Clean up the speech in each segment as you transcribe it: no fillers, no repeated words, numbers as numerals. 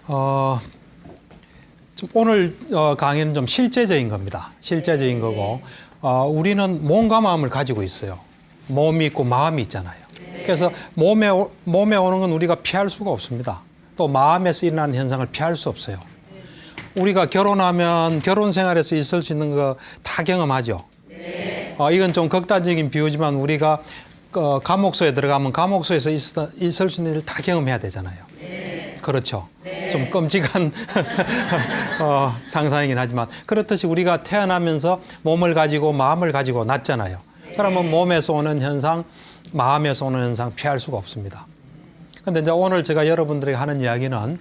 어, 오늘 강의는 좀 실제적인 겁니다. 실제적인 거고, 우리는 몸과 마음을 가지고 있어요. 몸이 있고 마음이 있잖아요. 그래서 몸에 오는 건 우리가 피할 수가 없습니다. 또 마음에서 일어나는 현상을 피할 수 없어요. 우리가 결혼하면 결혼 생활에서 있을 수 있는 거 다 경험하죠. 이건 좀 극단적인 비유지만 우리가 감옥소에 들어가면 감옥소에서 있을 수 있는 일 다 경험해야 되잖아요. 그렇죠. 좀 끔찍한 상상이긴 하지만 그렇듯이 우리가 태어나면서 몸을 가지고 마음을 가지고 났잖아요. 그러면 몸에서 오는 현상, 마음에서 오는 현상 피할 수가 없습니다. 근데 이제 오늘 제가 여러분들에게 하는 이야기는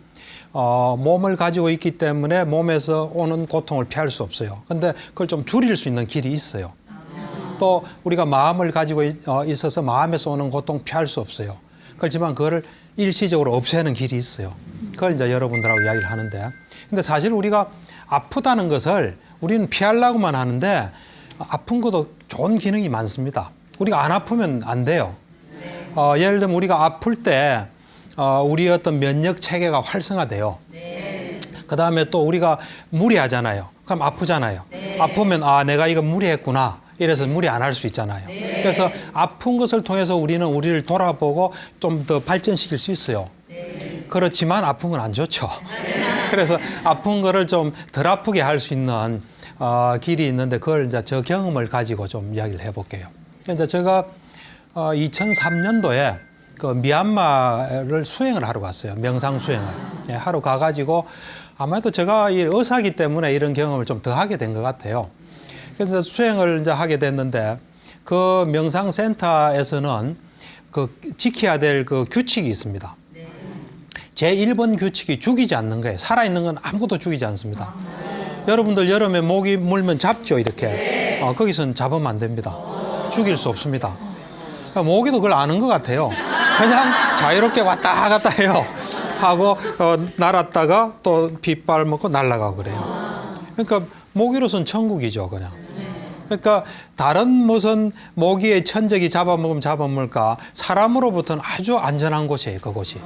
몸을 가지고 있기 때문에 몸에서 오는 고통을 피할 수 없어요. 근데 그걸 좀 줄일 수 있는 길이 있어요. 또 우리가 마음을 가지고 있어서 마음에서 오는 고통 피할 수 없어요. 그렇지만 그거를 일시적으로 없애는 길이 있어요. 그걸 이제 여러분들하고 이야기를 하는데, 근데 사실 우리가 아프다는 것을 우리는 피하려고만 하는데 아픈 것도 좋은 기능이 많습니다. 우리가 안 아프면 안 돼요. 예를 들면 우리가 아플 때 우리의 어떤 면역 체계가 활성화돼요. 그 다음에 또 우리가 무리하잖아요. 그럼 아프잖아요. 아프면 내가 이거 무리했구나. 이래서 무리 안 할 수 있잖아요. 그래서 아픈 것을 통해서 우리는 우리를 돌아보고 좀 더 발전시킬 수 있어요. 그렇지만 아픈 건 안 좋죠. 그래서 아픈 거를 좀 덜 아프게 할 수 있는 길이 있는데 그걸 이제 저 경험을 가지고 좀 이야기를 해볼게요. 이제 제가 2003년도에 그 미얀마를 수행을 하러 갔어요. 명상 수행을 하러 가가지고 아마도 제가 의사이기 때문에 이런 경험을 좀 더 하게 된 것 같아요. 그래서 수행을 이제 하게 됐는데 그 명상센터에서는 그 지켜야 될 그 규칙이 있습니다. 제1번 규칙이 죽이지 않는 거예요. 살아있는 건 아무것도 죽이지 않습니다. 여러분들 여름에 모기 물면 잡죠, 이렇게. 거기서는 잡으면 안 됩니다. 죽일 수 없습니다. 모기도 그걸 아는 것 같아요. 그냥 자유롭게 왔다 갔다 해요. 하고 날았다가 또 빗발 먹고 날아가고 그래요. 그러니까 모기로서는 천국이죠, 그냥. 그러니까 다른 무슨 모기의 천적이 잡아먹으면 잡아먹을까, 사람으로부터는 아주 안전한 곳이에요, 그곳이.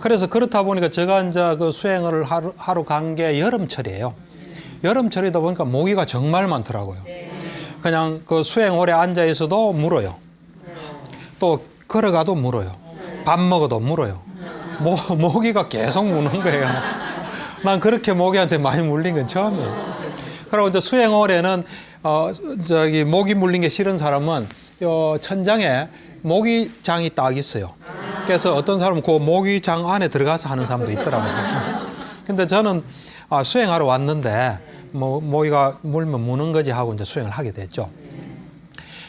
그래서 그렇다 보니까 제가 이제 그 수행을 하러 간 게 여름철이에요. 여름철이다 보니까 모기가 정말 많더라고요. 그냥 그 수행홀에 앉아 있어도 물어요. 또 걸어가도 물어요. 밥 먹어도 물어요. 모기가 계속 무는 거예요. 난 그렇게 모기한테 많이 물린 건 처음이에요. 그리고 이제 수행홀에는 모기 물린 게 싫은 사람은 천장에 모기장이 딱 있어요. 그래서 어떤 사람은 그 모기장 안에 들어가서 하는 사람도 있더라고요. 근데 저는 수행하러 왔는데 모기가 물면 무는 거지 하고 이제 수행을 하게 됐죠.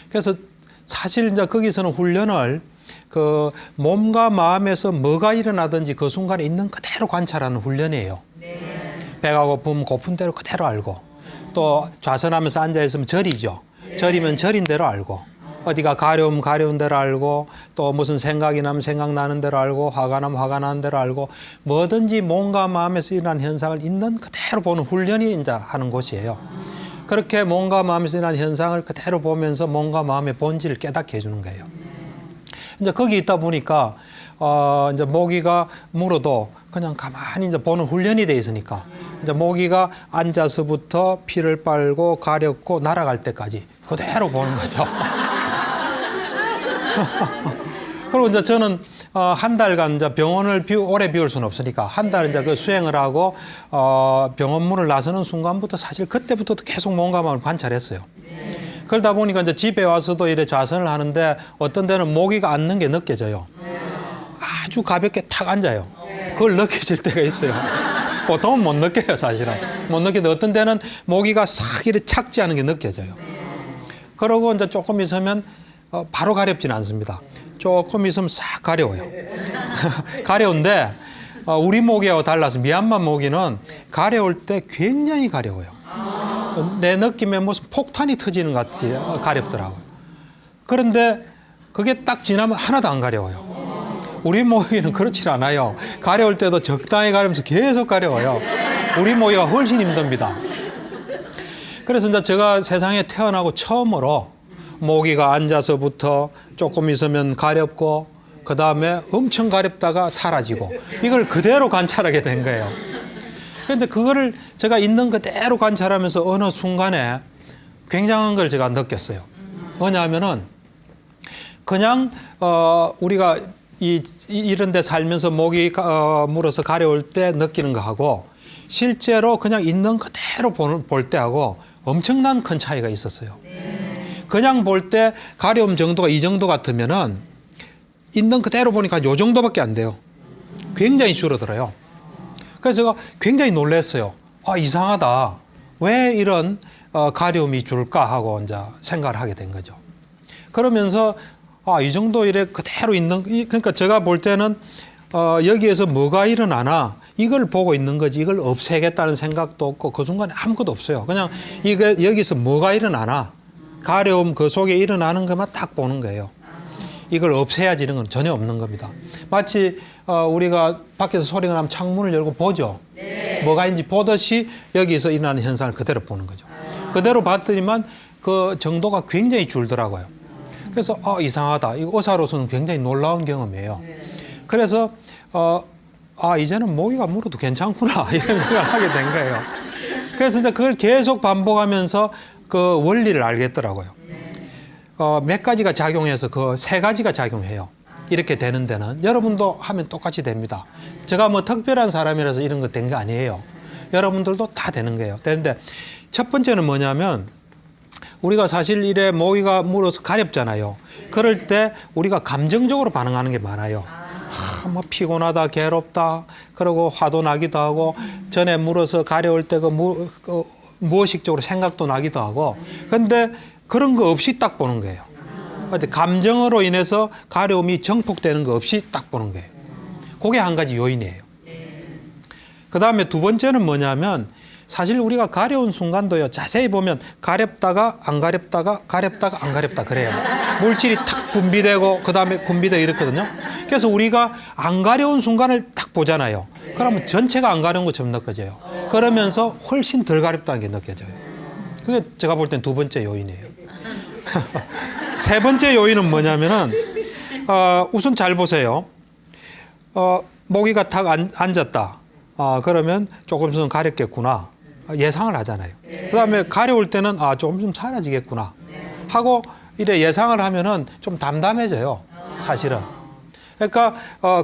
그래서 사실 이제 거기서는 훈련을 그 몸과 마음에서 뭐가 일어나든지 그 순간에 있는 그대로 관찰하는 훈련이에요. 배가 고프면 고픈 대로 그대로 알고, 또 좌선하면서 앉아있으면 절이죠. 절이면 절인 대로 알고, 어디가 가려우면 가려운 대로 알고, 또 무슨 생각이 나면 생각나는 대로 알고, 화가 나면 화가 나는 대로 알고, 뭐든지 몸과 마음에서 일어나는 현상을 있는 그대로 보는 훈련이 이제 하는 곳이에요. 그렇게 몸과 마음에서 일어나는 현상을 그대로 보면서 몸과 마음의 본질을 깨닫게 해주는 거예요. 이제 거기 있다 보니까 이제 모기가 물어도 그냥 가만히 이제 보는 훈련이 돼 있으니까 이제 모기가 앉아서부터 피를 빨고 가렵고 날아갈 때까지 그대로 보는 거죠. 그리고 이제 저는 한 달간 이제 병원을 오래 비울 수는 없으니까 한 달 이제 그 수행을 하고 병원문을 나서는 순간부터 사실 그때부터 계속 몸과 마음을 관찰했어요. 그러다 보니까 이제 집에 와서도 이래 좌선을 하는데 어떤 데는 모기가 앉는 게 느껴져요. 아주 가볍게 탁 앉아요. 그걸 느껴질 때가 있어요. 보통은 못 느껴요, 사실은. 못 느끼는데 어떤 데는 모기가 싹 이렇게 착지하는 게 느껴져요. 그러고 이제 조금 있으면 바로 가렵지는 않습니다. 조금 있으면 싹 가려워요. 가려운데 우리 모기하고 달라서 미얀마 모기는 가려울 때 굉장히 가려워요. 내 느낌에 무슨 폭탄이 터지는 것 같이 가렵더라고요. 그런데 그게 딱 지나면 하나도 안 가려워요. 우리 모기는 그렇지 않아요. 가려울 때도 적당히 가려면서 계속 가려워요. 우리 모기가 훨씬 힘듭니다. 그래서 이제 제가 세상에 태어나고 처음으로 모기가 앉아서부터 조금 있으면 가렵고 그 다음에 엄청 가렵다가 사라지고 이걸 그대로 관찰하게 된 거예요. 그런데 그거를 제가 있는 그대로 관찰하면서 어느 순간에 굉장한 걸 제가 느꼈어요. 뭐냐면은 그냥 우리가 이런 데 살면서 목이 물어서 가려울 때 느끼는 거하고 실제로 그냥 있는 그대로 볼 때하고 엄청난 큰 차이가 있었어요. 그냥 볼 때 가려움 정도가 이 정도 같으면은 있는 그대로 보니까 요 정도밖에 안 돼요. 굉장히 줄어들어요. 그래서 제가 굉장히 놀랐어요. 아, 이상하다. 왜 이런 가려움이 줄까 하고 이제 생각을 하게 된 거죠. 그러면서 이 정도 이래 그대로 있는, 그러니까 제가 볼 때는 여기에서 뭐가 일어나나 이걸 보고 있는 거지 이걸 없애겠다는 생각도 없고 그 순간에 아무것도 없어요. 그냥 이게 여기서 뭐가 일어나나 가려움 그 속에 일어나는 것만 딱 보는 거예요. 이걸 없애야지 이런 건 전혀 없는 겁니다. 마치 우리가 밖에서 소리가 나면 창문을 열고 보죠. 뭐가 있는지 보듯이 여기서 일어나는 현상을 그대로 보는 거죠. 그대로 봤더니만 그 정도가 굉장히 줄더라고요. 그래서 이상하다. 이거 의사로서는 굉장히 놀라운 경험이에요. 그래서 이제는 모기가 물어도 괜찮구나 이런 생각을 하게 된 거예요. 그래서 이제 그걸 계속 반복하면서 그 원리를 알겠더라고요. 몇 가지가 작용해서 그 세 가지가 작용해요. 이렇게 되는 데는 여러분도 하면 똑같이 됩니다. 제가 뭐 특별한 사람이라서 이런 거 된 게 아니에요. 여러분들도 다 되는 거예요. 되는데 첫 번째는 뭐냐면 우리가 사실 이래 모기가 물어서 가렵잖아요. 그럴 때 우리가 감정적으로 반응하는 게 많아요. 뭐 피곤하다, 괴롭다, 그리고 화도 나기도 하고 전에 물어서 가려울 때 무의식적으로 생각도 나기도 하고. 근데 그런 거 없이 딱 보는 거예요. 감정으로 인해서 가려움이 정폭되는 거 없이 딱 보는 거예요. 그게 한 가지 요인이에요. 그 다음에 두 번째는 뭐냐면 사실 우리가 가려운 순간도요. 자세히 보면 가렵다가 안 가렵다가 가렵다가 안 가렵다 그래요. 물질이 탁 분비되고 그 다음에 분비되고 이렇거든요. 그래서 우리가 안 가려운 순간을 딱 보잖아요. 그러면 전체가 안 가려운 것처럼 느껴져요. 그러면서 훨씬 덜 가렵다는 게 느껴져요. 그게 제가 볼 땐 두 번째 요인이에요. 세 번째 요인은 뭐냐면은 우선 잘 보세요. 모기가 탁 앉았다. 그러면 조금 있으면 가렵겠구나. 예상을 하잖아요. 그 다음에 가려울 때는 조금 좀 사라지겠구나 하고 이래 예상을 하면은 좀 담담해져요. 사실은. 그러니까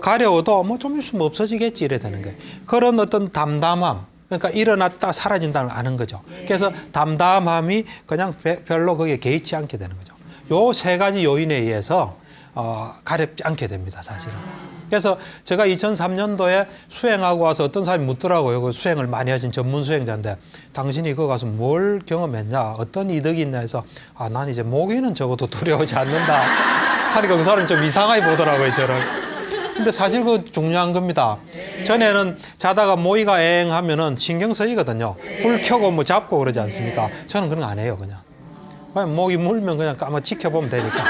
가려워도 뭐 좀 있으면 없어지겠지 이래 되는 거예요. 그런 어떤 담담함. 그러니까 일어났다 사라진다는 걸 아는 거죠. 그래서 담담함이 그냥 별로 거기에 개의치 않게 되는 거죠. 요 세 가지 요인에 의해서 가렵지 않게 됩니다, 사실은. 그래서 제가 2003년도에 수행하고 와서 어떤 사람이 묻더라고요. 그 수행을 많이 하신 전문 수행자인데 당신이 거기 가서 뭘 경험했냐, 어떤 이득이 있냐 해서 난 이제 모기는 적어도 두려워하지 않는다 하니까 그 사람이 좀 이상하게 보더라고요, 저를. 근데 사실 그거 중요한 겁니다. 전에는 자다가 모기가 엥 하면은 신경 쓰이거든요. 불 켜고 뭐 잡고 그러지 않습니까? 저는 그런 거 안 해요, 그냥 모기 물면 그냥 까만 지켜보면 되니까.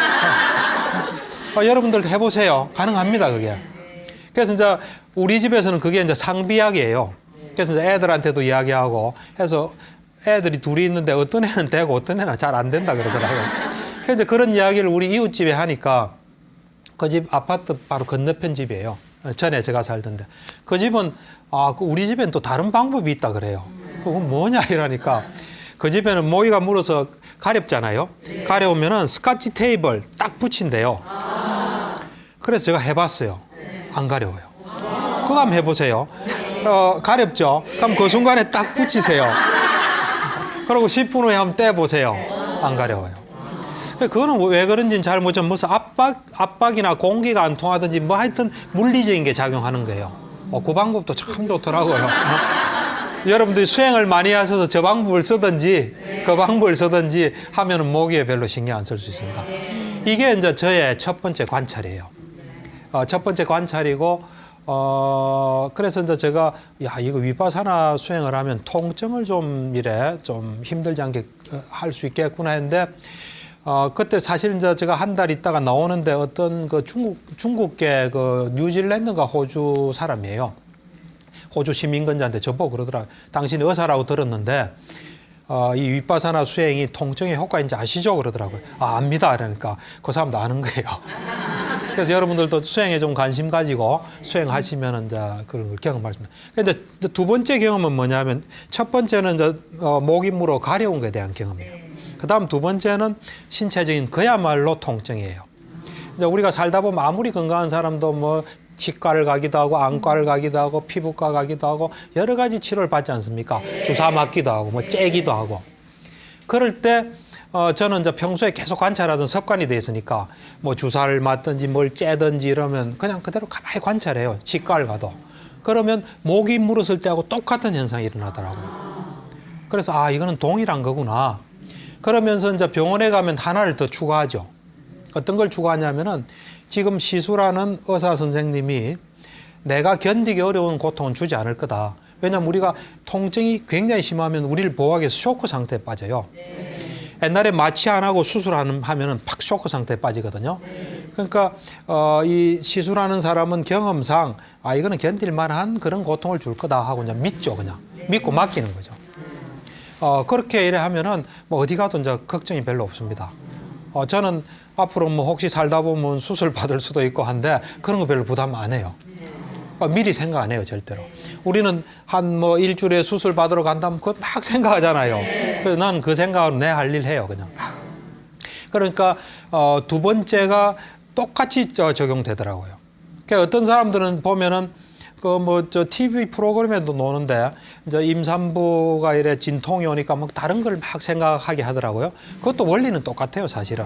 여러분들도 해보세요. 가능합니다, 그게. 그래서 이제 우리 집에서는 그게 이제 상비약이에요. 그래서 이제 애들한테도 이야기하고 해서 애들이 둘이 있는데 어떤 애는 되고 어떤 애는 잘 안 된다 그러더라고요. 그래서 이제 그런 이야기를 우리 이웃집에 하니까 그 집 아파트 바로 건너편 집이에요. 전에 제가 살던데. 그 집은 우리 집엔 또 다른 방법이 있다 그래요. 그건 뭐냐 이러니까 그 집에는 모기가 물어서 가렵잖아요. 가려우면은 스카치 테이프를 딱 붙인대요. 그래서 제가 해봤어요. 안 가려워요. 그거 한번 해보세요. 가렵죠? 그럼 그 순간에 딱 붙이세요. 그리고 10분 후에 한번 떼보세요. 안 가려워요. 그거는 왜 그런지는 잘 모르지만 무슨 압박이나 공기가 안 통하든지 뭐 하여튼 물리적인 게 작용하는 거예요. 그 방법도 참 좋더라고요. 여러분들이 수행을 많이 하셔서 저 방법을 쓰든지 그 방법을 쓰든지 하면은 모기에 별로 신경 안 쓸 수 있습니다. 이게 이제 저의 첫 번째 관찰이에요. 첫 번째 관찰이고, 그래서 이제 제가 이거 위파사나 수행을 하면 통증을 좀 힘들지 않게 할 수 있겠구나 했는데, 그때 사실 이제 제가 한 달 있다가 나오는데 어떤 그 중국계 그 뉴질랜드가 호주 사람이에요. 호주 시민권자한테 저보고 그러더라고요. 당신이 의사라고 들었는데 이 위파사나 수행이 통증의 효과인지 아시죠? 그러더라고요. 압니다. 그러니까 그 사람도 아는 거예요. 그래서 여러분들도 수행에 좀 관심 가지고 수행하시면 이제 그런 걸 경험할 수 있습니다. 근데 두 번째 경험은 뭐냐면 첫 번째는 이제 목임으로 가려운 것에 대한 경험이에요. 그다음 두 번째는 신체적인 그야말로 통증이에요. 이제 우리가 살다 보면 아무리 건강한 사람도 뭐 치과를 가기도 하고 안과를 가기도 하고 피부과 가기도 하고 여러 가지 치료를 받지 않습니까? 주사 맞기도 하고 뭐 째기도 하고. 그럴 때 저는 이제 평소에 계속 관찰하던 습관이 돼 있으니까 뭐 주사를 맞든지 뭘 째든지 이러면 그냥 그대로 가만히 관찰해요. 치과를 가도. 그러면 목이 물었을 때하고 똑같은 현상이 일어나더라고요. 그래서 아, 이거는 동일한 거구나. 그러면서 이제 병원에 가면 하나를 더 추가하죠. 어떤 걸 추가하냐면은 지금 시술하는 의사 선생님이 내가 견디기 어려운 고통은 주지 않을 거다. 왜냐하면 우리가 통증이 굉장히 심하면 우리를 보호하기 위해서 쇼크 상태에 빠져요. 옛날에 마취 안 하고 수술하면은 팍 쇼크 상태에 빠지거든요. 그러니까 이 시술하는 사람은 경험상 아, 이거는 견딜 만한 그런 고통을 줄 거다 하고 그냥 믿죠. 그냥 믿고 맡기는 거죠. 그렇게 이래 하면은 뭐 어디 가도 이제 걱정이 별로 없습니다. 저는 앞으로 뭐 혹시 살다 보면 수술 받을 수도 있고 한데 그런 거 별로 부담 안 해요. 미리 생각 안 해요, 절대로. 우리는 한 뭐 일주일에 수술 받으러 간다면 그거 막 생각하잖아요. 그래서 난 그 생각으로 내 할 일 해요, 그냥. 그러니까 두 번째가 똑같이 적용되더라고요. 그러니까 어떤 사람들은 보면은 그 뭐 저 TV 프로그램에도 노는데 이제 임산부가 이래 진통이 오니까 뭐 다른 걸 막 생각하게 하더라고요. 그것도 원리는 똑같아요, 사실은.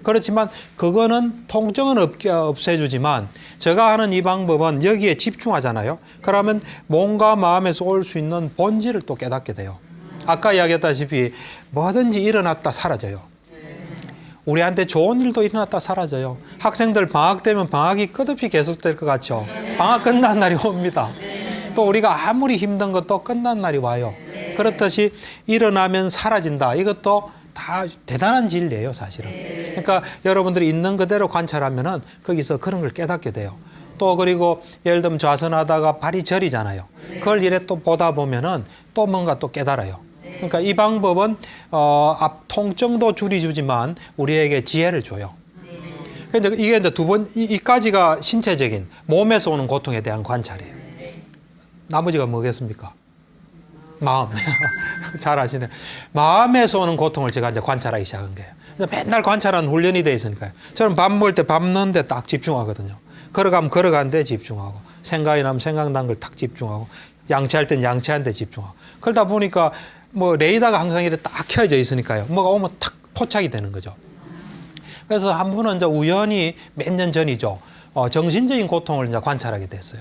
그렇지만 그거는 통증은 없애주지만 제가 하는 이 방법은 여기에 집중하잖아요. 그러면 몸과 마음에서 올 수 있는 본질을 또 깨닫게 돼요. 아까 이야기했다시피 뭐든지 일어났다 사라져요. 우리한테 좋은 일도 일어났다 사라져요. 학생들 방학 되면 방학이 끝없이 계속될 것 같죠. 방학 끝난 날이 옵니다. 또 우리가 아무리 힘든 것도 끝난 날이 와요. 그렇듯이 일어나면 사라진다. 이것도 다 대단한 진리예요, 사실은. 그러니까 여러분들이 있는 그대로 관찰하면은 거기서 그런 걸 깨닫게 돼요. 또 그리고 예를 들면 좌선하다가 발이 저리잖아요. 그걸 이래 또 보다 보면은 또 뭔가 또 깨달아요. 그러니까 이 방법은 통증도 줄여주지만 우리에게 지혜를 줘요. 근데 이게 이제 이까지가 신체적인 몸에서 오는 고통에 대한 관찰이에요. 나머지가 뭐겠습니까? 마음. 잘 아시네. 마음에서 오는 고통을 제가 이제 관찰하기 시작한 거예요. 맨날 관찰하는 훈련이 돼 있으니까요. 저는 밥 먹을 때 밥 넣는 데 딱 집중하거든요. 걸어가면 걸어가는 데 집중하고, 생각이 나면 생각난 걸 딱 집중하고, 양치할 땐 양치하는 데 집중하고. 그러다 보니까 뭐 레이더가 항상 이렇게 딱 켜져 있으니까요. 뭐가 오면 탁 포착이 되는 거죠. 그래서 한 번은 이제 우연히 몇 년 전이죠. 정신적인 고통을 이제 관찰하게 됐어요.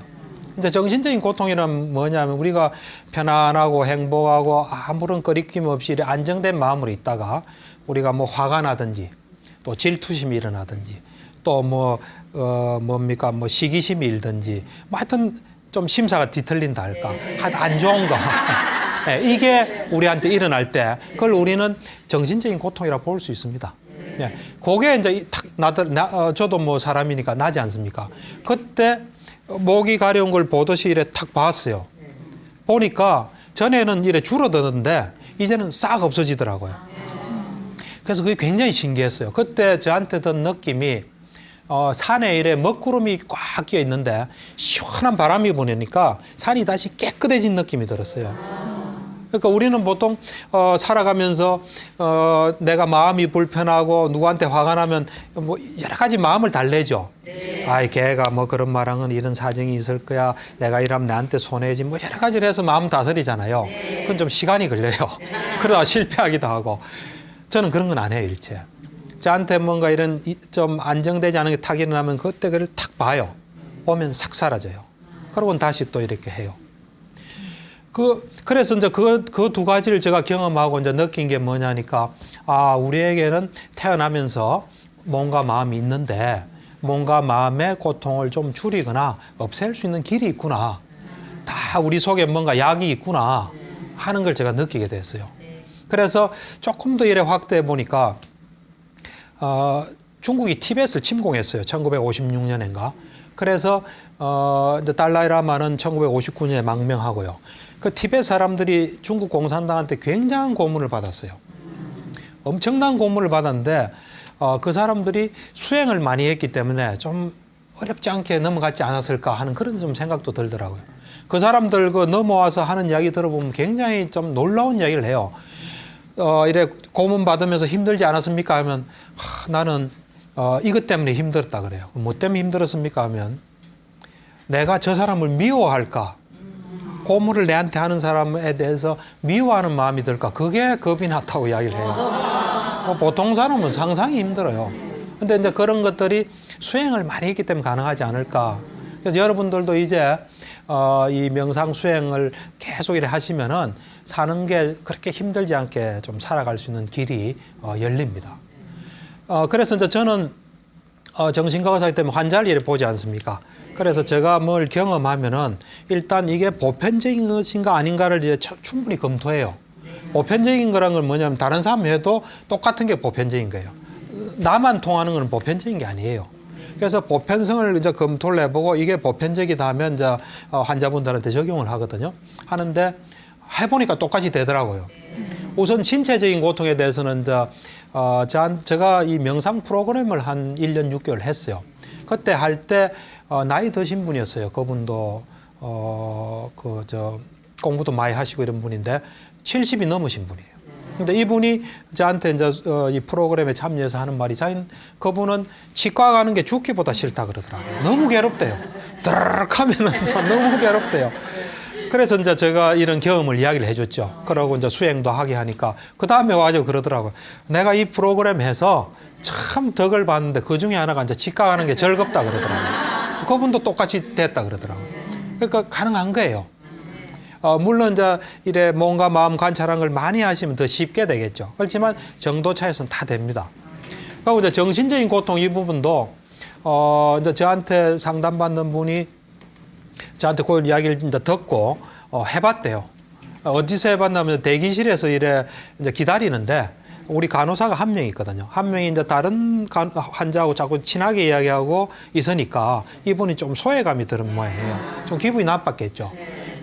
이제 정신적인 고통이란 뭐냐면 우리가 편안하고 행복하고 아무런 거리낌 없이 안정된 마음으로 있다가 우리가 뭐 화가 나든지 또 질투심이 일어나든지 또 뭐 뭡니까 뭐 시기심이 일든지 뭐 하여튼 좀 심사가 뒤틀린다 할까 하여튼 안 좋은 거 네, 이게 우리한테 일어날 때 그걸 우리는 정신적인 고통이라 볼 수 있습니다. 네, 그게 이제 저도 뭐 사람이니까 나지 않습니까? 그때 목이 가려운 걸 보듯이 이래 탁 봤어요. 보니까 전에는 이래 줄어드는데 이제는 싹 없어지더라고요. 그래서 그게 굉장히 신기했어요. 그때 저한테 든 느낌이 산에 이래 먹구름이 꽉 끼어 있는데 시원한 바람이 부니까 산이 다시 깨끗해진 느낌이 들었어요. 그러니까 우리는 보통 살아가면서 내가 마음이 불편하고 누구한테 화가 나면 뭐 여러 가지 마음을 달래죠. 네. 아이 걔가 뭐 그런 말하면 이런 사정이 있을 거야. 내가 이러면 나한테 손해지. 뭐 여러 가지를 해서 마음 다스리잖아요. 네. 그건 좀 시간이 걸려요. 그러다 실패하기도 하고. 저는 그런 건 안 해요, 일체. 저한테 뭔가 이런 좀 안정되지 않은 게 탁 일어나면 그때 그걸 탁 봐요. 보면 싹 사라져요. 그러고는 다시 또 이렇게 해요. 그래서 이제 그 두 가지를 제가 경험하고 이제 느낀 게 뭐냐니까, 우리에게는 태어나면서 몸과 마음이 있는데, 몸과 마음의 고통을 좀 줄이거나 없앨 수 있는 길이 있구나. 다 우리 속에 뭔가 약이 있구나 하는 걸 제가 느끼게 됐어요. 그래서 조금 더 이래 확대해 보니까, 중국이 티벳을 침공했어요. 1956년인가. 그래서, 이제 달라이라마는 1959년에 망명하고요. 그 티벳 사람들이 중국 공산당한테 굉장한 고문을 받았어요. 엄청난 고문을 받았는데 그 사람들이 수행을 많이 했기 때문에 좀 어렵지 않게 넘어갔지 않았을까 하는 그런 좀 생각도 들더라고요. 그 사람들 그 넘어와서 하는 이야기 들어보면 굉장히 좀 놀라운 이야기를 해요. 이래 고문 받으면서 힘들지 않았습니까? 하면 나는 이것 때문에 힘들었다 그래요. 뭐 때문에 힘들었습니까? 하면 내가 저 사람을 미워할까? 고문을 내한테 하는 사람에 대해서 미워하는 마음이 들까? 그게 겁이 났다고 이야기를 해요. 보통 사람은 상상이 힘들어요. 근데 이제 그런 것들이 수행을 많이 했기 때문에 가능하지 않을까. 그래서 여러분들도 이제 이 명상 수행을 계속 이렇게 하시면은 사는 게 그렇게 힘들지 않게 좀 살아갈 수 있는 길이 열립니다. 그래서 이제 저는 정신과 의사이기 때문에 환자를 이렇게 보지 않습니까? 그래서 제가 뭘 경험하면은 일단 이게 보편적인 것인가 아닌가를 이제 충분히 검토해요. 보편적인 거란 건 뭐냐면 다른 사람 해도 똑같은 게 보편적인 거예요. 나만 통하는 건 보편적인 게 아니에요. 그래서 보편성을 이제 검토를 해보고 이게 보편적이다 하면 이제 환자분들한테 적용을 하거든요. 하는데 해보니까 똑같이 되더라고요. 우선 신체적인 고통에 대해서는 이제 제가 이 명상 프로그램을 한 1년 6개월 했어요. 그때 할 때 나이 드신 분이었어요. 그분도 공부도 많이 하시고 이런 분인데 70이 넘으신 분이에요. 근데 이분이 저한테 이제 이 프로그램에 참여해서 하는 말이 그분은 치과 가는 게 죽기보다 싫다 그러더라고요. 너무 괴롭대요. 드르륵 하면은 너무 괴롭대요. 그래서 이제 제가 이런 경험을 이야기를 해줬죠. 그러고 이제 수행도 하게 하니까 그 다음에 와서 그러더라고요. 내가 이 프로그램 해서 참 덕을 봤는데 그 중에 하나가 이제 치과 가는 게 즐겁다 그러더라고요. 그분도 똑같이 됐다 그러더라고요. 그러니까 가능한 거예요. 물론 이제 이래 몸과 마음 관찰하는 걸 많이 하시면 더 쉽게 되겠죠. 그렇지만 정도 차이에서는 다 됩니다. 그리고 이제 정신적인 고통 이 부분도 이제 저한테 상담받는 분이 저한테 그 이야기를 이제 듣고 해봤대요. 어디서 해봤냐면 대기실에서 이래 이제 기다리는데 우리 간호사가 한 명이 있거든요. 한 명이 이제 다른 환자하고 자꾸 친하게 이야기하고 있으니까 이분이 좀 소외감이 드는 모양이에요. 좀 기분이 나빴겠죠.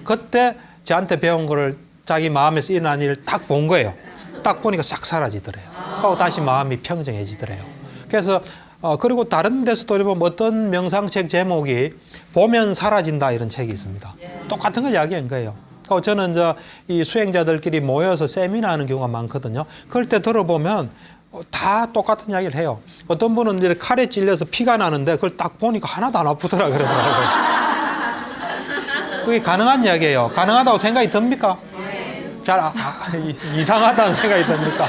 그때 저한테 배운 거를 자기 마음에서 일어난 일을 딱 본 거예요. 딱 보니까 싹 사라지더래요. 그리고 다시 마음이 평정해지더래요. 그래서 그리고 다른 데서도 보면 어떤 명상책 제목이 보면 사라진다 이런 책이 있습니다. 똑같은 걸 이야기한 거예요. 그리고 저는 이제 이 수행자들끼리 모여서 세미나 하는 경우가 많거든요. 그럴 때 들어보면 다 똑같은 이야기를 해요. 어떤 분은 이제 칼에 찔려서 피가 나는데 그걸 딱 보니까 하나도 안 아프더라 그러더라고요. 그게 가능한 이야기예요. 가능하다고 생각이 듭니까? 잘 이상하다는 생각이 듭니까?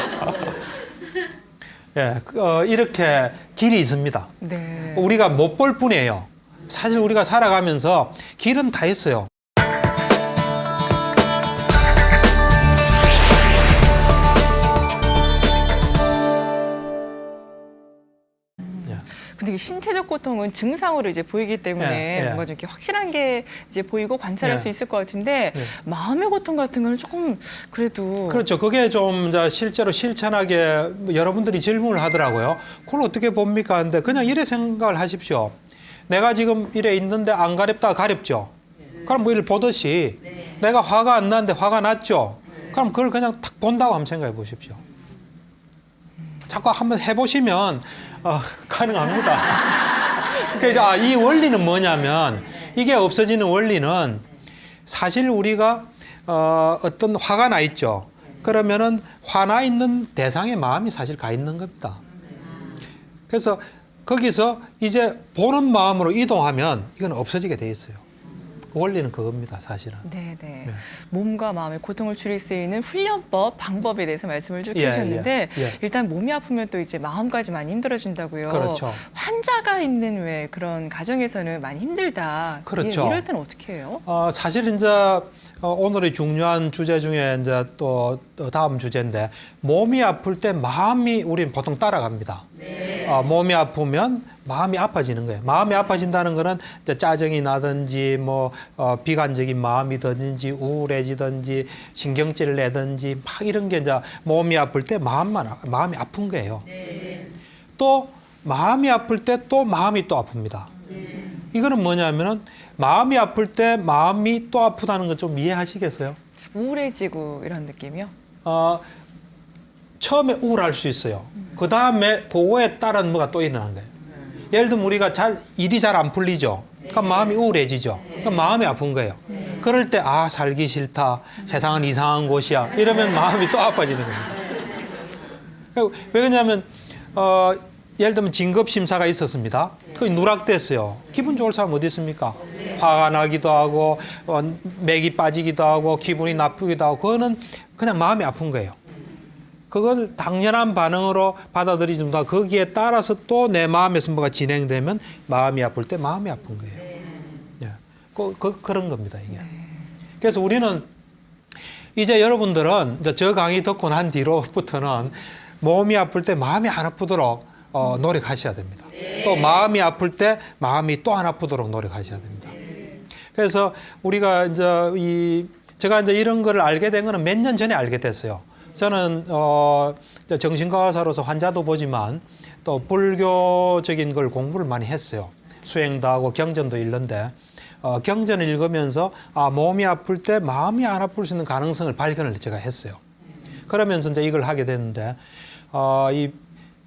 예, 이렇게 길이 있습니다. 네. 우리가 못 볼 뿐이에요. 사실 우리가 살아가면서 길은 다 있어요. 근데 이 신체적 고통은 증상으로 이제 보이기 때문에 뭔가 좀 이렇게 확실한 게 이제 보이고 관찰할 수 있을 것 같은데 마음의 고통 같은 거는 조금 그래도 그렇죠. 그게 좀 이제 실제로 실천하게 여러분들이 질문을 하더라고요. 그걸 어떻게 봅니까? 하는데 그냥 이래 생각을 하십시오. 내가 지금 이래 있는데 안 가렵다가 가렵죠. 그럼 뭐 이를 보듯이 내가 화가 안 나는데 화가 났죠. 그럼 그걸 그냥 탁 본다고 한번 생각해 보십시오. 자꾸 한번 해보시면 가능합니다. 그러니까 이 원리는 뭐냐면 이게 없어지는 원리는 사실 우리가 어떤 화가 나 있죠. 그러면은 화나 있는 대상의 마음이 사실 가 있는 겁니다. 그래서 거기서 이제 보는 마음으로 이동하면 이건 없어지게 돼 있어요. 그 원리는 그겁니다, 사실은. 네. 몸과 마음의 고통을 줄일 수 있는 훈련법, 방법에 대해서 말씀을 쭉 해주셨는데 일단 몸이 아프면 또 이제 마음까지 많이 힘들어진다고요. 그렇죠. 환자가 있는 왜 그런 가정에서는 많이 힘들다. 그렇죠. 이럴 때는 어떻게 해요? 사실 이제 오늘의 중요한 주제 중에 이제 또 다음 주제인데 몸이 아플 때 마음이 우리는 보통 따라갑니다. 몸이 아프면 마음이 아파지는 거예요. 마음이 아파진다는 거는 이제 짜증이 나든지 뭐 비관적인 마음이든지 우울해지든지 신경질을 내든지 막 이런 게 이제 몸이 아플 때 마음이 아픈 거예요. 또 마음이 아플 때 또 마음이 또 아픕니다. 이거는 뭐냐면은 마음이 아플 때 마음이 또 아프다는 거 좀 이해하시겠어요? 우울해지고 이런 느낌이요? 처음에 우울할 수 있어요. 그 다음에 그거에 따른 뭐가 또 일어나는 거예요. 예를 들면 우리가 일이 잘 안 풀리죠. 그럼 마음이 우울해지죠. 그럼 마음이 아픈 거예요. 그럴 때 살기 싫다. 세상은 이상한 곳이야. 이러면 마음이 또 아파지는 겁니다. 왜 그러냐면 예를 들면 진급 심사가 있었습니다. 그게 누락됐어요. 기분 좋을 사람 어디 있습니까? 화가 나기도 하고 맥이 빠지기도 하고 기분이 나쁘기도 하고 그거는 그냥 마음이 아픈 거예요. 그걸 당연한 반응으로 받아들이지 못하고 거기에 따라서 또 내 마음에서 뭐가 진행되면 마음이 아플 때 마음이 아픈 거예요. 예. 그런 겁니다, 이게. 그래서 우리는 이제 여러분들은 이제 저 강의 듣고 난 뒤로부터는 몸이 아플 때 마음이 안 아프도록 노력하셔야 됩니다. 또 마음이 아플 때 마음이 또 안 아프도록 노력하셔야 됩니다. 그래서 우리가 제가 이제 이런 걸 알게 된 거는 몇 년 전에 알게 됐어요. 저는 정신과 의사로서 환자도 보지만 또 불교적인 걸 공부를 많이 했어요. 수행도 하고 경전도 읽는데 경전을 읽으면서 몸이 아플 때 마음이 안 아플 수 있는 가능성을 발견을 제가 했어요. 그러면서 이제 이걸 하게 됐는데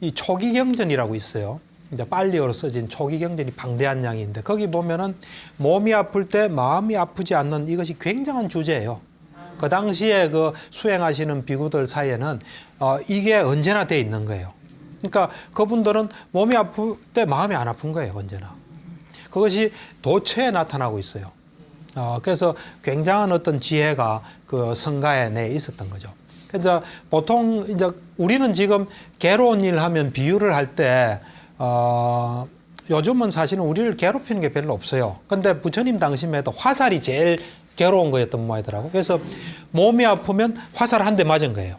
이 초기 경전이라고 있어요. 이제 빨리어로 써진 초기 경전이 방대한 양인데 거기 보면은 몸이 아플 때 마음이 아프지 않는 이것이 굉장한 주제예요. 그 당시에 그 수행하시는 비구들 사이에는 이게 언제나 돼 있는 거예요. 그러니까 그분들은 몸이 아플 때 마음이 안 아픈 거예요, 언제나. 그것이 도처에 나타나고 있어요. 그래서 굉장한 어떤 지혜가 그 성가에 내에 있었던 거죠. 그래서 보통 이제 우리는 지금 괴로운 일 하면 비유를 할 때 요즘은 사실은 우리를 괴롭히는 게 별로 없어요. 근데 부처님 당시에도 화살이 제일 괴로운 거였던 모양이더라고. 그래서 몸이 아프면 화살 한 대 맞은 거예요.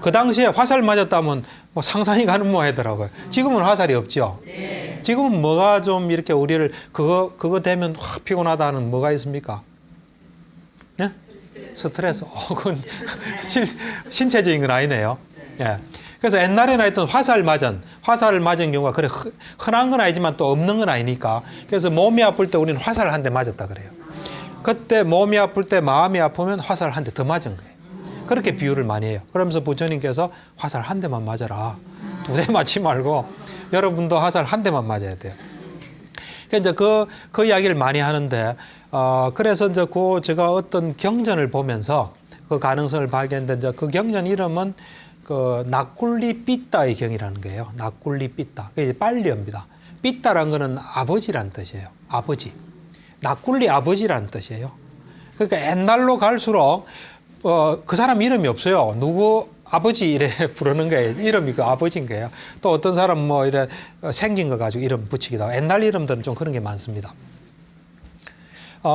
그 당시에 화살 맞았다면 뭐 상상이 가는 모양이더라고요. 지금은 화살이 없죠. 지금은 뭐가 좀 이렇게 우리를 그거 되면 확 피곤하다 하는 뭐가 있습니까? 네? 스트레스. 그건 신체적인 건 아니네요. 예. 그래서 옛날에는 하여튼 화살을 맞은 경우가 그래 흔한 건 아니지만 또 없는 건 아니니까. 그래서 몸이 아플 때 우리는 화살을 한 대 맞았다 그래요. 그때 몸이 아플 때 마음이 아프면 화살 한 대 더 맞은 거예요. 그렇게 비유를 많이 해요. 그러면서 부처님께서 화살 한 대만 맞아라. 두 대 맞지 말고 여러분도 화살 한 대만 맞아야 돼요. 그러니까 이제 그 이야기를 많이 하는데 그래서 이제 제가 어떤 경전을 보면서 그 가능성을 발견했는데 그 경전 이름은 그 나꿀리 삐따의 경이라는 거예요. 나꿀리 삐따. 그게 빨리어입니다. 삐따란 거는 아버지란 뜻이에요. 아버지. 나꿀리 아버지라는 뜻이에요. 그러니까 옛날로 갈수록 그 사람 이름이 없어요. 누구 아버지 이래 부르는 거예요. 이름이 그 아버지인 거예요. 또 어떤 사람 뭐 이래 생긴 거 가지고 이름 붙이기도 하고 옛날 이름들은 좀 그런 게 많습니다.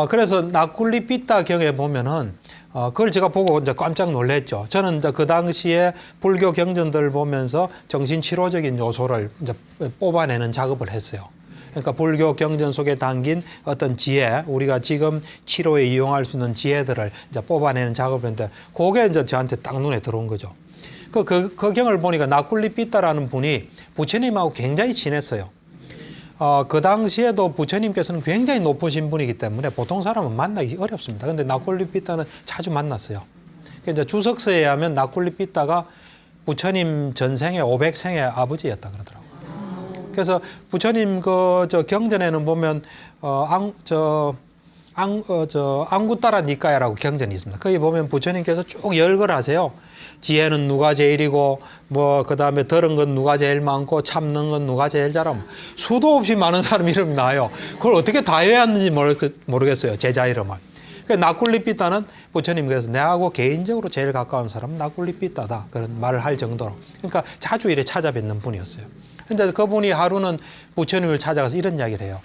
그래서 나꿀리 삐따 경에 보면은 그걸 제가 보고 이제 깜짝 놀랐죠. 저는 이제 그 당시에 불교 경전들을 보면서 정신치료적인 요소를 이제 뽑아내는 작업을 했어요. 그러니까 불교 경전 속에 담긴 어떤 지혜, 우리가 지금 치료에 이용할 수 있는 지혜들을 이제 뽑아내는 작업인데, 그게 이제 저한테 딱 눈에 들어온 거죠. 그 경을 보니까 나꿀리 삐따라는 분이 부처님하고 굉장히 친했어요. 그 당시에도 부처님께서는 굉장히 높으신 분이기 때문에 보통 사람은 만나기 어렵습니다. 그런데 나꿀리 삐따는 자주 만났어요. 이제 주석서에 의하면 나꿀리 삐따가 부처님 전생에 500생의 아버지였다 그러더라고요. 그래서 부처님 저 경전에는 보면 안구따라 니까야라고 경전이 있습니다. 거기 보면 부처님께서 쭉 열거하세요. 지혜는 누가 제일이고 뭐 그다음에 들은 건 누가 제일 많고 참는 건 누가 제일 잘하고 수도 없이 많은 사람 이름이 나요. 그걸 어떻게 다 외웠는지 모르겠어요. 제자 이름을. 나꿀리 삐따는 부처님께서 내하고 개인적으로 제일 가까운 사람은 나꿀리 삐따다 그런 말을 할 정도로, 그러니까 자주 이래 찾아뵙는 분이었어요. 근데 그분이 하루는 부처님을 찾아가서 이런 이야기를 해요.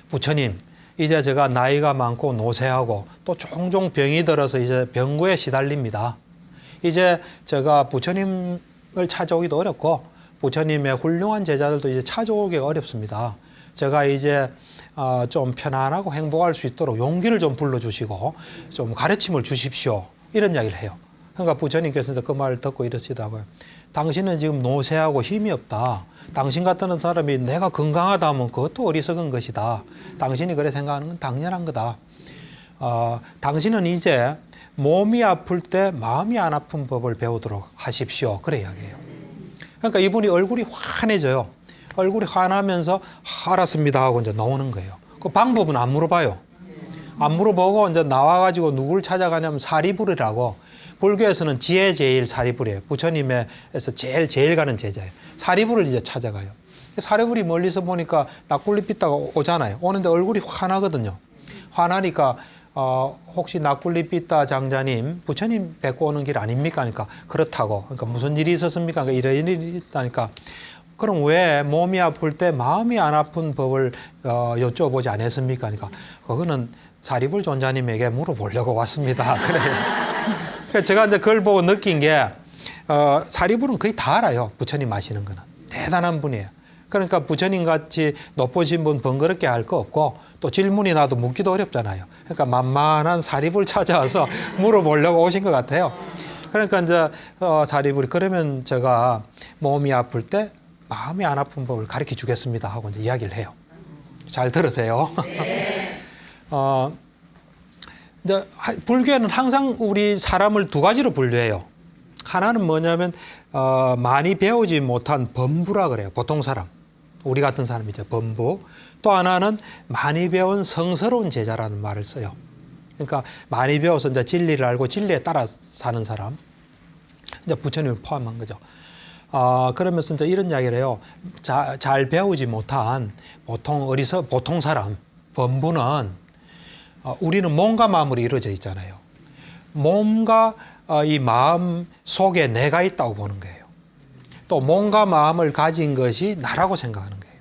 부처님, 이제 제가 나이가 많고 노쇠하고 또 종종 병이 들어서 이제 병고에 시달립니다. 이제 제가 부처님을 찾아오기도 어렵고 부처님의 훌륭한 제자들도 이제 찾아오기가 어렵습니다. 제가 이제 좀 편안하고 행복할 수 있도록 용기를 좀 불러주시고 좀 가르침을 주십시오. 이런 이야기를 해요. 그러니까 부처님께서 그 말을 듣고 이러시더라고요. 당신은 지금 노쇠하고 힘이 없다. 당신 같은 사람이 내가 건강하다 하면 그것도 어리석은 것이다. 당신이 그래 생각하는 건 당연한 거다. 당신은 이제 몸이 아플 때 마음이 안 아픈 법을 배우도록 하십시오. 그래 이야기해요. 그러니까 이분이 얼굴이 환해져요. 얼굴이 환하면서 알았습니다 하고 이제 나오는 거예요. 그 방법은 안 물어봐요. 안 물어보고 이제 나와가지고 누구를 찾아가냐면 사리불이라고, 불교에서는 지혜제일 사리불이에요. 부처님에서 제일 가는 제자예요. 사리불을 이제 찾아가요. 사리불이 멀리서 보니까 낯굴리 삐다가 오잖아요. 오는데 얼굴이 환하거든요. 환하니까 혹시 낯굴리 삐다 장자님 부처님 뵙고 오는 길 아닙니까? 그러니까 그렇다고. 그러니까 무슨 일이 있었습니까? 그러니까 이런 일이 있다니까. 그럼 왜 몸이 아플 때 마음이 안 아픈 법을 여쭤보지 않았습니까? 그러니까 그거는 사리불 존자님에게 물어보려고 왔습니다. 그래요. 그러니까 제가 이제 그걸 보고 느낀 게 사리불은 거의 다 알아요. 부처님 아시는 거는. 대단한 분이에요. 그러니까 부처님 같이 높으신 분 번거롭게 할 거 없고 또 질문이 나도 묻기도 어렵잖아요. 그러니까 만만한 사리불 찾아와서 물어보려고 오신 것 같아요. 그러니까 이제 사리불이 그러면 제가 몸이 아플 때 마음이 안 아픈 법을 가르쳐 주겠습니다 하고 이제 이야기를 해요. 잘 들으세요. 이제 불교에는 항상 우리 사람을 두 가지로 분류해요. 하나는 뭐냐면 많이 배우지 못한 범부라 그래요. 보통 사람. 우리 같은 사람이죠. 범부. 또 하나는 많이 배운 성스러운 제자라는 말을 써요. 그러니까 많이 배워서 이제 진리를 알고 진리에 따라 사는 사람. 이제 부처님을 포함한 거죠. 그러면서 이제 이런 이야기를 해요. 잘 배우지 못한 보통 사람, 범부는 우리는 몸과 마음으로 이루어져 있잖아요. 몸과 이 마음 속에 내가 있다고 보는 거예요. 또 몸과 마음을 가진 것이 나라고 생각하는 거예요.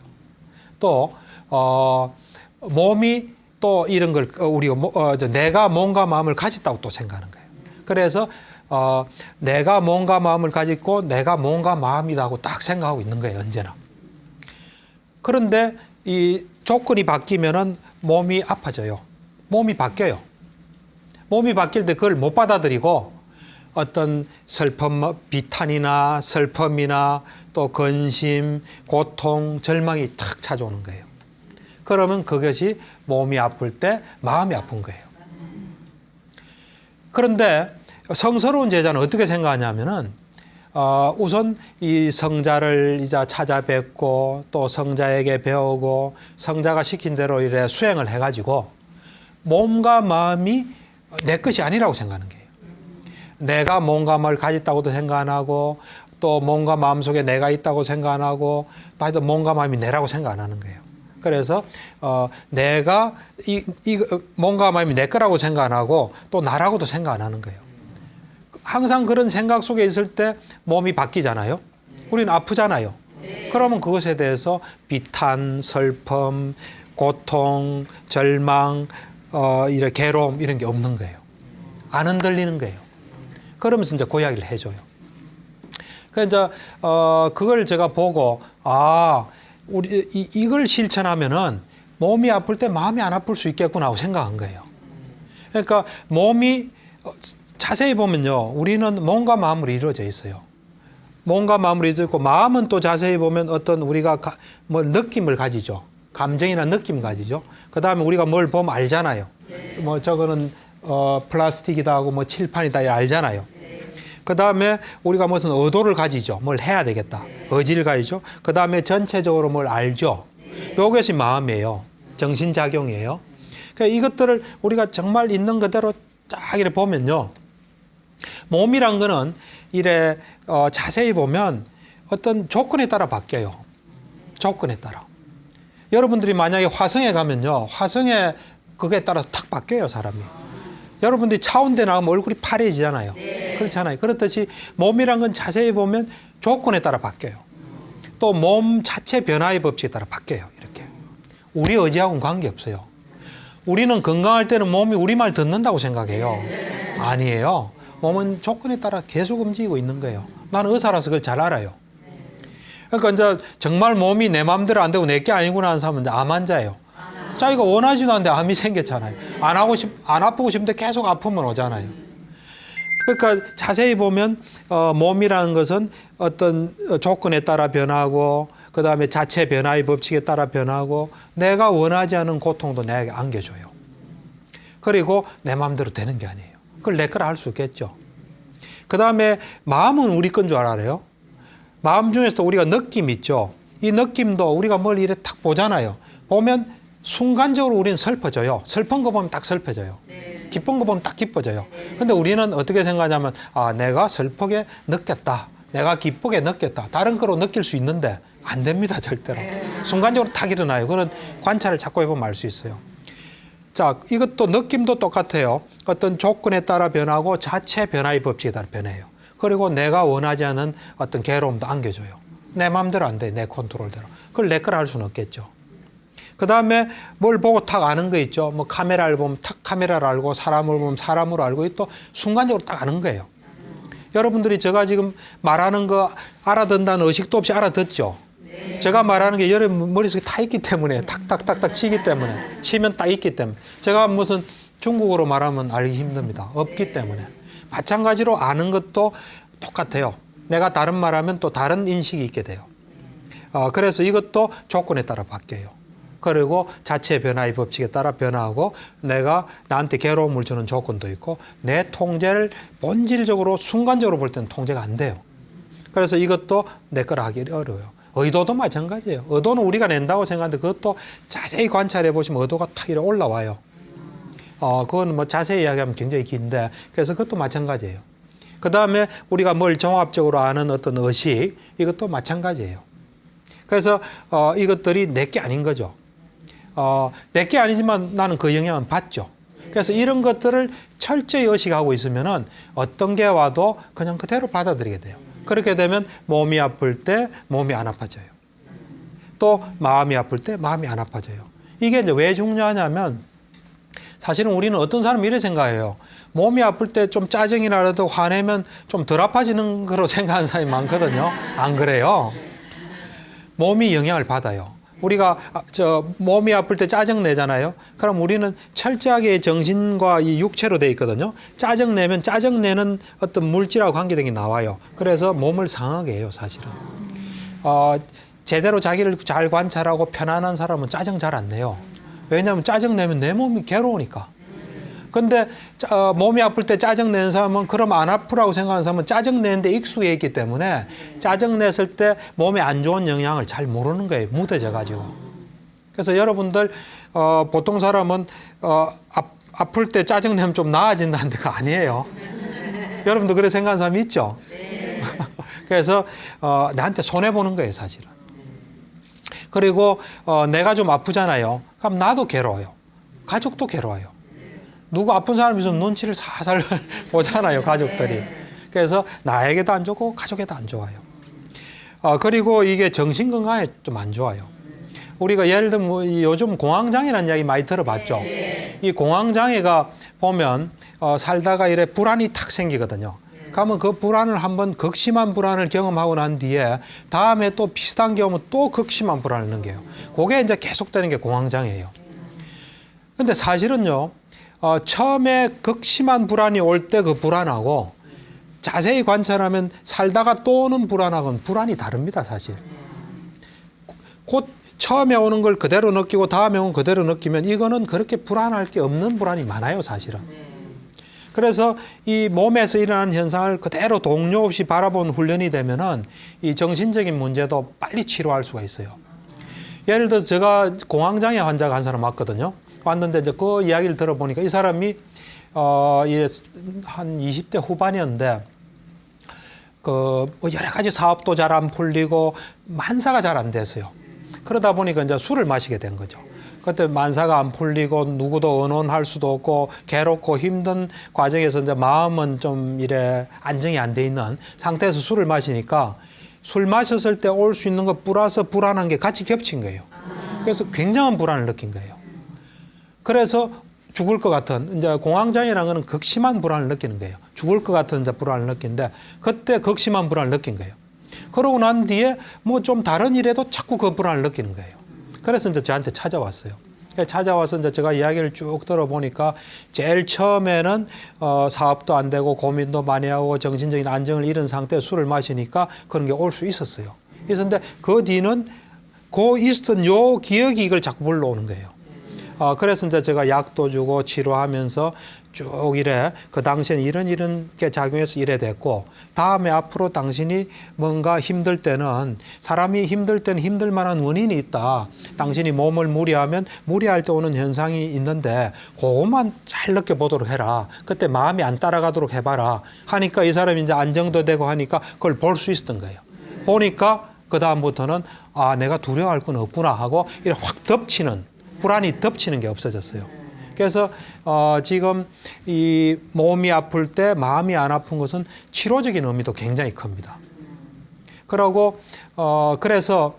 또 몸이 또 이런 걸 우리가 내가 몸과 마음을 가졌다고 또 생각하는 거예요. 그래서 내가 몸과 마음을 가지고 내가 몸과 마음이라고 딱 생각하고 있는 거예요. 언제나. 그런데 이 조건이 바뀌면은 몸이 아파져요. 몸이 바뀌어요. 몸이 바뀔 때 그걸 못 받아들이고 어떤 슬픔, 비탄이나 슬픔이나 또 근심, 고통, 절망이 탁 찾아오는 거예요. 그러면 그것이 몸이 아플 때 마음이 아픈 거예요. 그런데 성스러운 제자는 어떻게 생각하냐면은 우선 이 성자를 이제 찾아뵙고 또 성자에게 배우고 성자가 시킨 대로 이래 수행을 해가지고 몸과 마음이 내 것이 아니라고 생각하는 거예요. 내가 몸과 마음을 가졌다고도 생각 안 하고 또 몸과 마음 속에 내가 있다고 생각 안 하고 또 하여튼 몸과 마음이 내라고 생각 안 하는 거예요. 그래서 내가 몸과 마음이 내 거라고 생각 안 하고 또 나라고도 생각 안 하는 거예요. 항상 그런 생각 속에 있을 때 몸이 바뀌잖아요. 우리는 아프잖아요. 그러면 그것에 대해서 비탄, 슬픔, 고통, 절망, 이런 괴로움 이런 게 없는 거예요. 안 흔들리는 거예요. 그러면서 이제 그 이야기를 해줘요. 그래서 그걸 제가 보고 우리 이걸 실천하면은 몸이 아플 때 마음이 안 아플 수 있겠구나 하고 생각한 거예요. 그러니까 몸이 자세히 보면요, 우리는 몸과 마음으로 이루어져 있어요. 몸과 마음으로 이루어져 있고 마음은 또 자세히 보면 어떤 우리가 뭐 느낌을 가지죠. 감정이나 느낌을 가지죠. 그 다음에 우리가 뭘 보면 알잖아요. 뭐 저거는 플라스틱이다 하고 뭐 칠판이다 알잖아요. 그 다음에 우리가 무슨 의도를 가지죠. 뭘 해야 되겠다. 의지를 가지죠. 그 다음에 전체적으로 뭘 알죠. 이것이 마음이에요. 정신작용이에요. 그러니까 이것들을 우리가 정말 있는 그대로 딱 이렇게 보면요. 몸이란 거는 이래 자세히 보면 어떤 조건에 따라 바뀌어요. 조건에 따라. 여러분들이 만약에 화성에 가면요. 화성에 그게 따라서 탁 바뀌어요, 사람이. 여러분들이 차운대 나가면 얼굴이 파래지잖아요. 그렇잖아요. 그렇듯이 몸이란 건 자세히 보면 조건에 따라 바뀌어요. 또 몸 자체 변화의 법칙에 따라 바뀌어요. 이렇게. 우리 의지하고는 관계없어요. 우리는 건강할 때는 몸이 우리 말 듣는다고 생각해요. 아니에요. 몸은 조건에 따라 계속 움직이고 있는 거예요. 나는 의사라서 그걸 잘 알아요. 그러니까 이제 정말 몸이 내 마음대로 안 되고 내게 아니구나 하는 사람은 암 환자예요. 자기가 원하지도 않는데 암이 생겼잖아요. 안 아프고 싶은데 계속 아프면 오잖아요. 그러니까 자세히 보면 몸이라는 것은 어떤 조건에 따라 변하고 그 다음에 자체 변화의 법칙에 따라 변하고 내가 원하지 않은 고통도 내게 안겨줘요. 그리고 내 마음대로 되는 게 아니에요. 그걸 내 거라 할 수 있겠죠. 그 다음에 마음은 우리 건 줄 알아요. 마음 중에서도 우리가 느낌 있죠. 이 느낌도 우리가 뭘 이래 딱 보잖아요. 보면 순간적으로 우리는 슬퍼져요. 슬픈 거 보면 딱 슬퍼져요. 기쁜 거 보면 딱 기뻐져요. 근데 우리는 어떻게 생각하냐면 내가 슬프게 느꼈다. 내가 기쁘게 느꼈다. 다른 거로 느낄 수 있는데 안 됩니다. 절대로. 순간적으로 딱 일어나요. 그런 관찰을 자꾸 해보면 알 수 있어요. 자, 이것도 느낌도 똑같아요. 어떤 조건에 따라 변하고 자체 변화의 법칙에 따라 변해요. 그리고 내가 원하지 않은 어떤 괴로움도 안겨줘요. 내 마음대로 안 돼. 내 컨트롤대로. 그걸 내 거라 할 수는 없겠죠. 그 다음에 뭘 보고 탁 아는 거 있죠. 뭐 카메라를 보면 탁 카메라를 알고 사람을 보면 사람으로 알고 또 순간적으로 딱 아는 거예요. 여러분들이 제가 지금 말하는 거 알아듣는다는 의식도 없이 알아듣죠. 제가 말하는 게 여러분 머릿속에 다 있기 때문에 탁탁탁탁 치기 때문에 치면 딱 있기 때문에 제가 무슨 중국어로 말하면 알기 힘듭니다. 없기 때문에. 마찬가지로 아는 것도 똑같아요. 내가 다른 말하면 또 다른 인식이 있게 돼요. 그래서 이것도 조건에 따라 바뀌어요. 그리고 자체 변화의 법칙에 따라 변화하고 내가 나한테 괴로움을 주는 조건도 있고 내 통제를 본질적으로 순간적으로 볼 때는 통제가 안 돼요. 그래서 이것도 내 거라 하기 어려워요. 의도도 마찬가지예요. 의도는 우리가 낸다고 생각하는데 그것도 자세히 관찰해 보시면 의도가 탁 이렇게 올라와요. 그건 뭐 자세히 이야기하면 굉장히 긴데 그래서 그것도 마찬가지예요. 그 다음에 우리가 뭘 종합적으로 아는 어떤 의식 이것도 마찬가지예요. 그래서 이것들이 내게 아닌 거죠. 내게 아니지만 나는 그 영향은 받죠. 그래서 이런 것들을 철저히 의식하고 있으면은 어떤 게 와도 그냥 그대로 받아들이게 돼요. 그렇게 되면 몸이 아플 때 몸이 안 아파져요. 또 마음이 아플 때 마음이 안 아파져요. 이게 이제 왜 중요하냐면 사실은 우리는 어떤 사람이 이렇게 생각해요. 몸이 아플 때 좀 짜증이라도 화내면 좀 덜 아파지는 거로 생각하는 사람이 많거든요. 안 그래요? 몸이 영향을 받아요. 우리가 몸이 아플 때 짜증 내잖아요. 그럼 우리는 철저하게 정신과 이 육체로 돼 있거든요. 짜증 내면 짜증 내는 어떤 물질하고 관계된 게 나와요. 그래서 몸을 상하게 해요, 사실은. 제대로 자기를 잘 관찰하고 편안한 사람은 짜증 잘 안 내요. 왜냐하면 짜증 내면 내 몸이 괴로우니까. 근데 몸이 아플 때 짜증 내는 사람은 그럼 안 아프라고 생각하는 사람은 짜증 내는데 익숙해 있기 때문에 짜증 냈을 때 몸에 안 좋은 영향을 잘 모르는 거예요. 무뎌져 가지고. 그래서 여러분들 보통 사람은 아플 때 짜증 내면 좀 나아진다는데 그거 아니에요. 여러분도 그렇게 생각하는 사람이 있죠? 그래서 나한테 손해보는 거예요, 사실은. 그리고 내가 좀 아프잖아요. 그럼 나도 괴로워요. 가족도 괴로워요. 누구 아픈 사람이 있으면 눈치를 살살 보잖아요, 가족들이. 그래서 나에게도 안 좋고 가족에도 안 좋아요. 그리고 이게 정신 건강에 좀 안 좋아요. 우리가 예를 들면 뭐 요즘 공황장애라는 이야기 많이 들어봤죠. 이 공황장애가 보면 살다가 이래 불안이 탁 생기거든요. 그러면 그 불안을 한번 극심한 불안을 경험하고 난 뒤에 다음에 또 비슷한 경험은 또 극심한 불안을 느껴요. 그게 이제 계속되는 게 공황장애예요. 근데 사실은요. 처음에 극심한 불안이 올 때 그 불안하고 자세히 관찰하면 살다가 또 오는 불안하고는 불안이 다릅니다, 사실. 곧 처음에 오는 걸 그대로 느끼고 다음에 오는 그대로 느끼면 이거는 그렇게 불안할 게 없는 불안이 많아요, 사실은. 그래서 이 몸에서 일어나는 현상을 그대로 동요 없이 바라보는 훈련이 되면은 이 정신적인 문제도 빨리 치료할 수가 있어요. 예를 들어서 제가 공황장애 환자가 한 사람 왔거든요. 왔는데 이제 그 이야기를 들어보니까 이 사람이 한 20대 후반이었는데 여러 가지 사업도 잘 안 풀리고 만사가 잘 안 됐어요. 그러다 보니까 이제 술을 마시게 된 거죠. 그때 만사가 안 풀리고 누구도 의논할 수도 없고 괴롭고 힘든 과정에서 이제 마음은 좀 이래 안정이 안 돼 있는 상태에서 술을 마시니까 술 마셨을 때 올 수 있는 것 플러스 불안한 게 같이 겹친 거예요. 그래서 굉장한 불안을 느낀 거예요. 그래서 죽을 것 같은 이제 공황장애라는 거는 극심한 불안을 느끼는 거예요. 죽을 것 같은 이제 불안을 느끼는데 그때 극심한 불안을 느낀 거예요. 그러고 난 뒤에 뭐 좀 다른 일에도 자꾸 그 불안을 느끼는 거예요. 그래서 이제 저한테 찾아왔어요. 찾아와서 이제 제가 이야기를 쭉 들어보니까 제일 처음에는 사업도 안 되고 고민도 많이 하고 정신적인 안정을 잃은 상태에 술을 마시니까 그런 게 올 수 있었어요. 그런데 그 뒤는 그 있었던 요 기억이 이걸 자꾸 불러오는 거예요. 그래서 이제 제가 약도 주고 치료하면서 쭉 이래 그 당시엔 이런 게 작용해서 이래 됐고 다음에 앞으로 당신이 뭔가 힘들 때는 사람이 힘들 때는 힘들 만한 원인이 있다. 당신이 몸을 무리하면 무리할 때 오는 현상이 있는데 그것만 잘 느껴보도록 해라. 그때 마음이 안 따라가도록 해봐라. 하니까 이 사람이 이제 안정도 되고 하니까 그걸 볼 수 있었던 거예요. 보니까 그 다음부터는 아 내가 두려워할 건 없구나 하고 이렇게 확 덮치는 불안이 덮치는 게 없어졌어요. 그래서 지금 이 몸이 아플 때 마음이 안 아픈 것은 치료적인 의미도 굉장히 큽니다. 그러고 그래서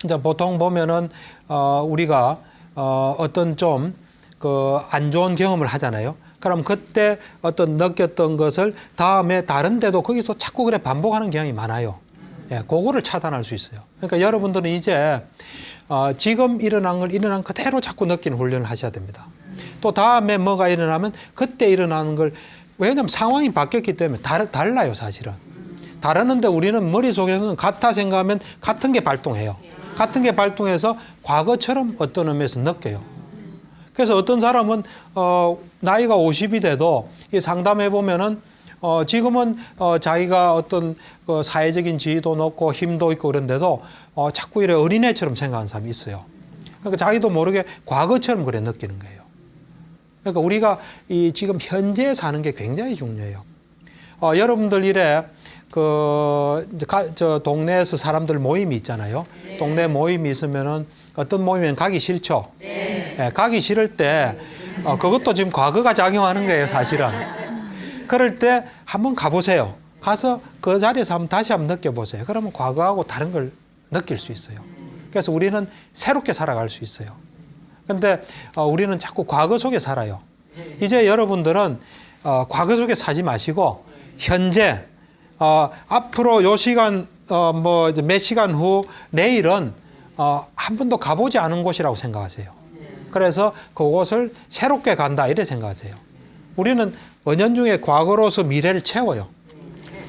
이제 보통 보면은 우리가 어떤 좀 그 안 좋은 경험을 하잖아요. 그럼 그때 어떤 느꼈던 것을 다음에 다른 데도 거기서 자꾸 그래 반복하는 경향이 많아요. 예, 그거를 차단할 수 있어요. 그러니까 여러분들은 이제 지금 일어난 걸 일어난 그대로 자꾸 느끼는 훈련을 하셔야 됩니다. 또 다음에 뭐가 일어나면 그때 일어나는 걸 왜냐하면 상황이 바뀌었기 때문에 달라요 사실은. 다르는데 우리는 머릿속에서는 같아 생각하면 같은 게 발동해요. 같은 게 발동해서 과거처럼 어떤 의미에서 느껴요. 그래서 어떤 사람은 나이가 50이 돼도 상담해 보면은 지금은 자기가 어떤 사회적인 지위도 높고 힘도 있고 그런데도 자꾸 이래 어린애처럼 생각하는 사람이 있어요. 그러니까 자기도 모르게 과거처럼 그래 느끼는 거예요. 그러니까 우리가 이 지금 현재 사는 게 굉장히 중요해요. 여러분들 이래 저 동네에서 사람들 모임이 있잖아요. 네. 동네 모임이 있으면은 어떤 모임엔 가기 싫죠. 네. 네, 가기 싫을 때 그것도 지금 과거가 작용하는 거예요, 사실은. 그럴 때 한번 가보세요. 가서 그 자리에서 다시 한번 느껴보세요. 그러면 과거하고 다른 걸 느낄 수 있어요. 그래서 우리는 새롭게 살아갈 수 있어요. 근데 우리는 자꾸 과거 속에 살아요. 이제 여러분들은 과거 속에 사지 마시고 현재 앞으로 요 시간 뭐 이제 몇 시간 후 내일은 한 번도 가보지 않은 곳이라고 생각하세요. 그래서 그곳을 새롭게 간다 이래 생각하세요. 우리는 은연중에 과거로서 미래를 채워요.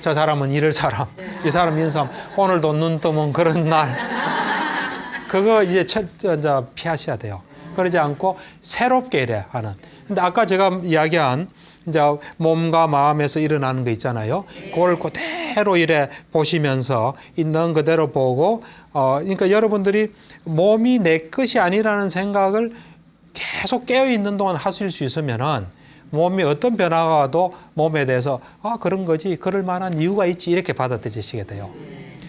저 사람은 이럴 사람, 이 사람 이런 사람, 오늘도 눈 뜨면 그런 날. 그거 이제 피하셔야 돼요. 그러지 않고 새롭게 이래 하는. 근데 아까 제가 이야기한 이제 몸과 마음에서 일어나는 거 있잖아요. 그걸 그대로 이래 보시면서 있는 그대로 보고, 그러니까 여러분들이 몸이 내 것이 아니라는 생각을 계속 깨어 있는 동안 하실 수 있으면은 몸이 어떤 변화가 와도 몸에 대해서 그런 거지, 그럴 만한 이유가 있지 이렇게 받아들이시게 돼요.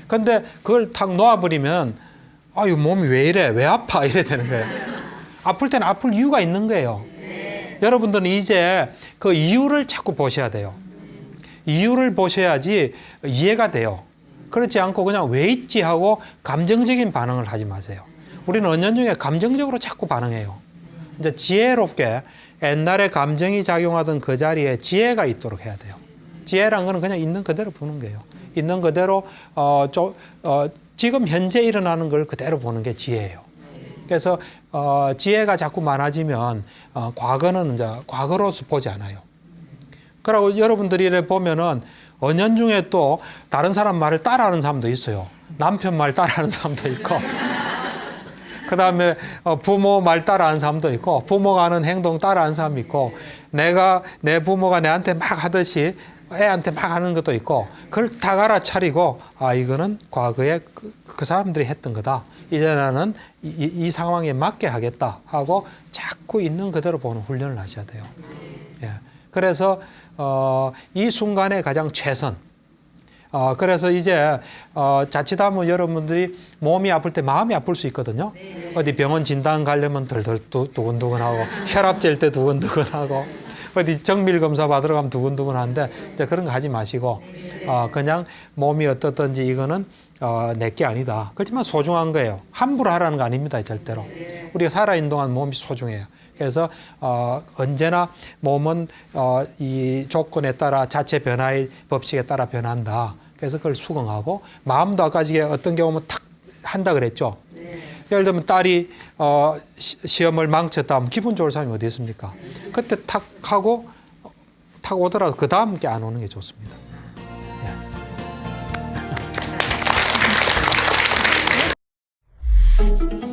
근데 그걸 탁 놓아버리면 이 몸이 왜 이래, 왜 아파 이래 되는 거예요. 아플 때는 아플 이유가 있는 거예요. 여러분들은 이제 그 이유를 자꾸 보셔야 돼요. 이유를 보셔야지 이해가 돼요. 그렇지 않고 그냥 왜 있지 하고 감정적인 반응을 하지 마세요. 우리는 은연중에 감정적으로 자꾸 반응해요. 이제 지혜롭게 옛날에 감정이 작용하던 그 자리에 지혜가 있도록 해야 돼요. 지혜란 거는 그냥 있는 그대로 보는 거예요. 있는 그대로 지금 현재 일어나는 걸 그대로 보는 게 지혜예요. 그래서 지혜가 자꾸 많아지면 과거는 이제 과거로서 보지 않아요. 그리고 여러분들이 이래 보면은 은연중에 또 다른 사람 말을 따라하는 사람도 있어요. 남편 말 따라하는 사람도 있고, 그 다음에 부모 말 따라하는 사람도 있고, 부모가 하는 행동 따라하는 사람이 있고, 내 부모가 내한테 막 하듯이 애한테 막 하는 것도 있고, 그걸 다 알아차리고 이거는 과거에 그 사람들이 했던 거다. 이제 나는 이 상황에 맞게 하겠다 하고 자꾸 있는 그대로 보는 훈련을 하셔야 돼요. 예. 그래서 이 순간에 가장 최선. 그래서 이제 자칫하면 여러분들이 몸이 아플 때 마음이 아플 수 있거든요. 어디 병원 진단 가려면 덜덜 두근두근하고, 혈압 잴 때 두근두근하고, 어디 정밀 검사 받으러 가면 두근두근한데 이제 그런 거 하지 마시고 그냥 몸이 어떻든지 이거는 내게 아니다. 그렇지만 소중한 거예요. 함부로 하라는 거 아닙니다. 절대로. 우리가 살아있는 동안 몸이 소중해요. 그래서 언제나 몸은 이 조건에 따라 자체 변화의 법칙에 따라 변한다. 그래서 그걸 수긍하고, 마음도 아까 지금 어떤 경우는 탁 한다 그랬죠. 예를 들면 딸이 시험을 망쳤다 하면 기분 좋을 사람이 어디 있습니까? 그때 탁 하고 탁 오더라도 그 다음 게 안 오는 게 좋습니다. 예.